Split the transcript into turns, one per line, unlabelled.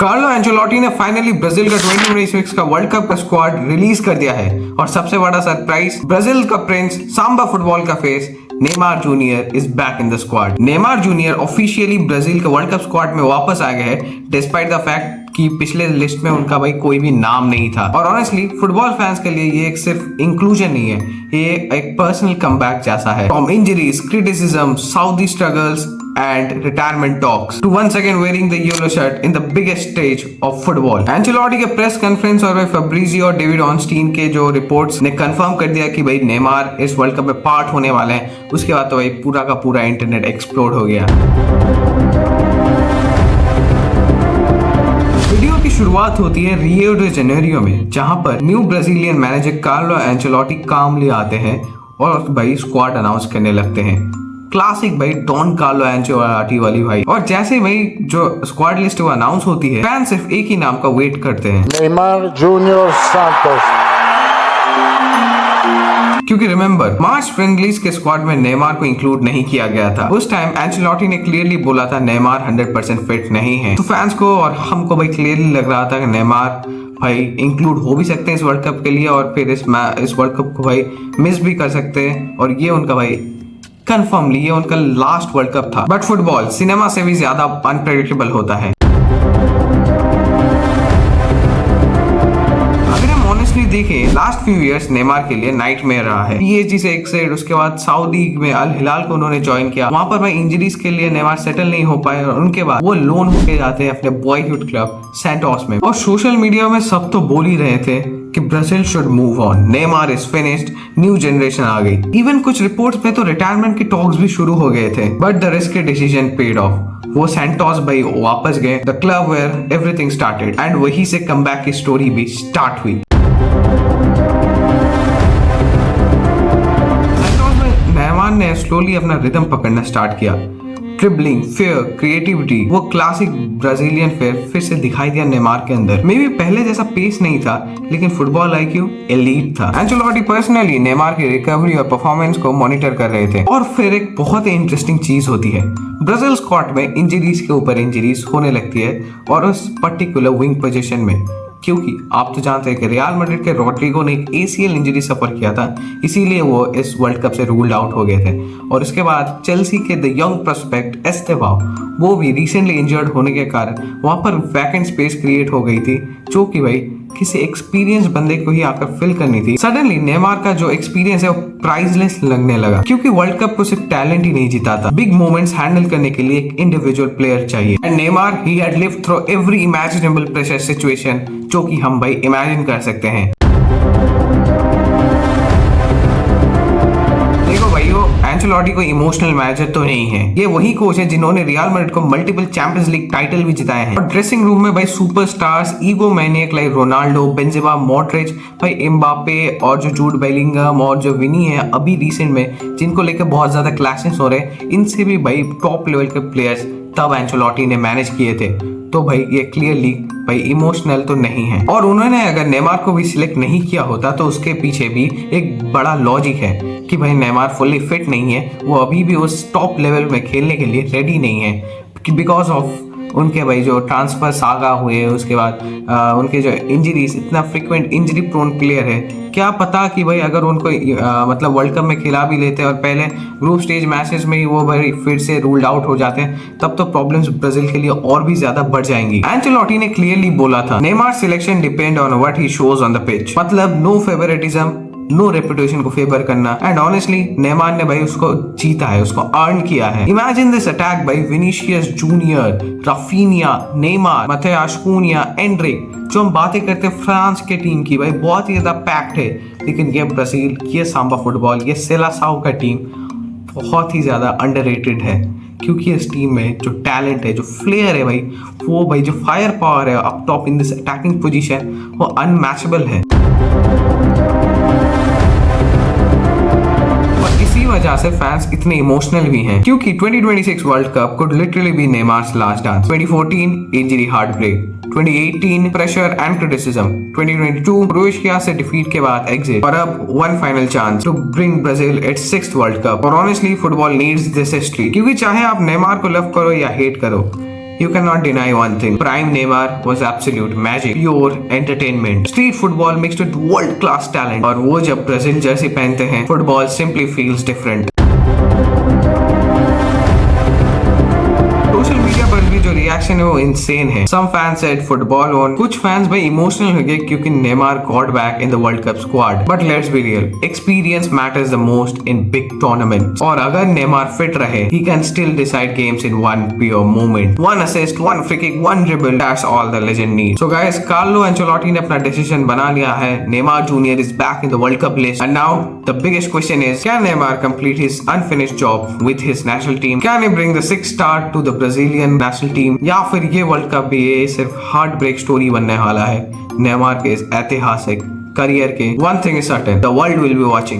Carlo Ancelotti ने finally Brazil का 2026 का वर्ल्ड कप का स्क्वाड रिलीज कर दिया है और सबसे बड़ा सरप्राइज, ब्राजील का प्रिंस, सांबा फुटबॉल का face Neymar junior is back in the squad. Neymar junior officially Brazil के वर्ल्ड कप स्क्वाड में वापस आ गए हैं डिस्पाइट द फैक्ट कि पिछले लिस्ट में उनका भाई कोई भी नाम नहीं था। और ऑनेस्टली फुटबॉल फैंस के लिए ये एक सिर्फ इंक्लूजन नहीं है, ये एक पर्सनल कमबैक जैसा है। From injuries, criticism, Saudi struggles and retirement talks to once again wearing the yellow shirt in the biggest stage of football. Ancelotti के प्रेस कॉन्फ्रेंस और भाई फैब्रिजियो और डेविड ऑनस्टीन के जो रिपोर्ट्स ने कंफर्म कर दिया कि भाई नेमार इस वर्ल्ड कप में पार्ट होने वाले हैं, उसके बाद तो भाई पूरा का पूरा इंटरनेट एक्सप्लोड हो गया। वीडियो की शुरुआत होती है रियो डे जेनेरियो में, जहां पर new Brazilian manager Carlo Ancelotti कामली आते हैं और भाई स्क्वाड अनाउंस करने लगते हैं। क्लासिक भाई डॉन कार्लो एंचेलोटी वाली भाई। और जैसे भाई जो स्क्वाड लिस्ट वो अनाउंस होती है, फैन सिर्फ एक ही नाम का वेट करते हैं,
नेमार जूनियर सांटोस।
क्योंकि रिमेंबर मार्च फ्रेंडलीज के स्क्वाड में नेमार को इंक्लूड नहीं किया गया था। उस टाइम एंचेलोटी ने क्लियरली बोला था नेमार 100% फिट नहीं है। तो फैंस को और हमको भाई क्लियरली लग रहा था कि नेमार भाई इंक्लूड हो भी सकते हैं इस वर्ल्ड कप के लिए और फिर इस वर्ल्ड कप को भाई मिस भी कर सकते हैं। और ये उनका भाई कंफर्मली ये उनका लास्ट वर्ल्ड कप था। बट फुटबॉल सिनेमा से भी ज्यादा अनप्रेडिक्टेबल होता है। अगर हम ऑनेस्टली देखें, लास्ट फ्यू इयर्स नेमार के लिए नाइटमेयर रहा है। पीएसजी से एक साइड, उसके बाद सऊदी में अल हिलाल को उन्होंने ज्वाइन किया, वहां पर भाई इंजरीज के लिए नेमार सेटल नहीं हो पाए और उनके बाद वो लोन होके जाते हैं अपने बॉयहुड क्लब सैंटोस में। और सोशल मीडिया में सब तो बोल ही रहे थे कि Brazil should move on, Neymar is finished, new generation आ गई। इवन कुछ रिपोर्ट्स में तो रिटायरमेंट के टॉक्स भी शुरू हो गए थे। But the risky decision paid off. वो सैंटोस भाई वापस गए, the club where everything started, and वहीं से कमबैक की स्टोरी भी स्टार्ट हुई। सैंटोस में नेमार ने स्लोली अपना रिदम पकड़ना स्टार्ट किया। ट्रिबलिंग, फेयर, क्रिएटिविटी, वो क्लासिक ब्राजीलियन फेयर फिर से दिखाई दिया नेमार के अंदर। मे बी पहले जैसा पेस नहीं था, लेकिन फुटबॉल आईक्यू एलीट था। एंचेलोटी पर्सनली नेमार की रिकवरी और परफॉर्मेंस को मॉनिटर कर रहे थे। और फिर एक बहुत ही इंटरेस्टिंग चीज होती है, ब्राजील स्क्वाड में इंजरीज के ऊपर इंजरीज होने लगती है और उस पर्टिकुलर विंग पोजीशन में, क्योंकि आप तो जानते हैं कि रियल मैड्रिड के रोड्रिगो ने एक एसीएल इंजरी सफर किया था, इसीलिए वो इस वर्ल्ड कप से रूल्ड आउट हो गए थे। और उसके बाद चेल्सी के द यंग प्रोस्पेक्ट एस्तेबाओ, वो भी रिसेंटली इंजर्ड होने के कारण वहां पर वैकेंट स्पेस क्रिएट हो गई थी, जो कि भाई किसी एक्सपीरियंस बंदे को ही आकर फिल करनी थी। सडनली नेमार का जो एक्सपीरियंस है वो प्राइसलेस लगने लगा, क्योंकि वर्ल्ड कप को सिर्फ टैलेंट ही नहीं जिताता, बिग मोमेंट्स हैंडल करने के लिए एक इंडिविजुअल प्लेयर चाहिए। And Neymar he had lived through every imaginable pressure situation, जो कि हम भाई इमेजिन कर सकते हैं। एंचेलोटी कोई इमोशनल मैनेजर तो नहीं है, ये वही कोच है जिन्होंने रियल मैड्रिड को मल्टीपल चैंपियंस लीग टाइटल भी जिताए हैं। और ड्रेसिंग रूम में भाई superstars, ego maniac like Ronaldo, Benzema, Modric, भाई एम्बापे और जो जूड बेलिंगम और जो विनी है अभी रिसेंट में, जिनको लेकर बहुत ज्यादा क्लैशेस हो रहे हैं, इनसे भी भाई टॉप लेवल के प्लेयर्स तब एंचेलोटी ने मैनेज किए थे। तो भाई ये क्लियरली भाई इमोशनल तो नहीं है। और उन्होंने अगर नेमार को भी सिलेक्ट नहीं किया होता तो उसके पीछे भी एक बड़ा लॉजिक है कि भाई नेमार फुल्ली फिट नहीं है, वो अभी भी उस टॉप लेवल में खेलने के लिए रेडी नहीं है, बिकॉज ऑफ उनके भाई जो ट्रांसफर सागा हुए, उसके बाद उनके जो इंजरीज, इतना फ्रिक्वेंट इंजरी प्रोन प्लेयर है। क्या पता कि भाई अगर उनको मतलब वर्ल्ड कप में खिला भी लेते और पहले ग्रुप स्टेज मैचेस में ही वो भाई फिर से रूल्ड आउट हो जाते हैं, तब तो प्रॉब्लम्स ब्राजील के लिए और भी ज्यादा बढ़ जाएंगी। एंचेलोटी ने क्लियरली बोला था, Neymar selection depend on what he shows on the pitch, मतलब नो फेवरेटिज्म, नो रेपुटेशन को फेवर करना। एंड ऑनेस्टली नेमार ने भाई उसको जीता है, उसको अर्न किया है। Imagine this attack by Vinicius junior, Raphinha, Neymar, Matheus Cunha, Endrick. जो हम बातें करते हैं फ्रांस के टीम की, भाई बहुत ही ज्यादा पैक्ड है, लेकिन ये ब्राजील, ये सांबा फुटबॉल, ये सेलासाओ का टीम बहुत ही ज्यादा अंडररेटेड है, क्योंकि इस टीम में जो टैलेंट है, जो फ्लेयर है भाई, वो भाई जो फायर पावर है up top in this attacking position, वो अनमैचेबल है। इसी वजह से फैंस इतने इमोशनल भी हैं, क्योंकि 2026 world cup could literally be Neymar's last dance। 2014 injury heartbreak, 2018 pressure and criticism, 2022 Croatia से डिफीट के बाद एग्जिट, और अब one final chance to bring Brazil its 6th world cup. और honestly football needs this history, क्योंकि चाहे आप Neymar को लव करो या हेट करो, You cannot deny one thing. Prime Neymar was absolute magic, pure entertainment. Street football mixed with world class talent. और वो जब ब्राजील जर्सी पहनते हैं, football simply feels different. Social media पर भी जो रिएक्शन है वो इंसेन है. Some fans said football on. कुछ फैंस भाई इमोशनल हो गए क्योंकि Neymar got back in the World Cup squad. But let's be real, experience matters the most in big tournaments. और अगर नेमार फिट रहे, he can still decide games in one pure moment. One assist, one free kick, one dribble. That's all the legend needs. So guys, Carlo Ancelotti ने अपना decision बना लिया है. Neymar Jr. is back in the World Cup list. And now the biggest question is, can Neymar complete his unfinished job with his national team? Can he bring the sixth star to the Brazilian national team? या फिर ये world cup भी ये सिर्फ heart break story बनने वाला है Neymar के इस ऐतिहासिक करियर के. One thing is certain, the world will be watching.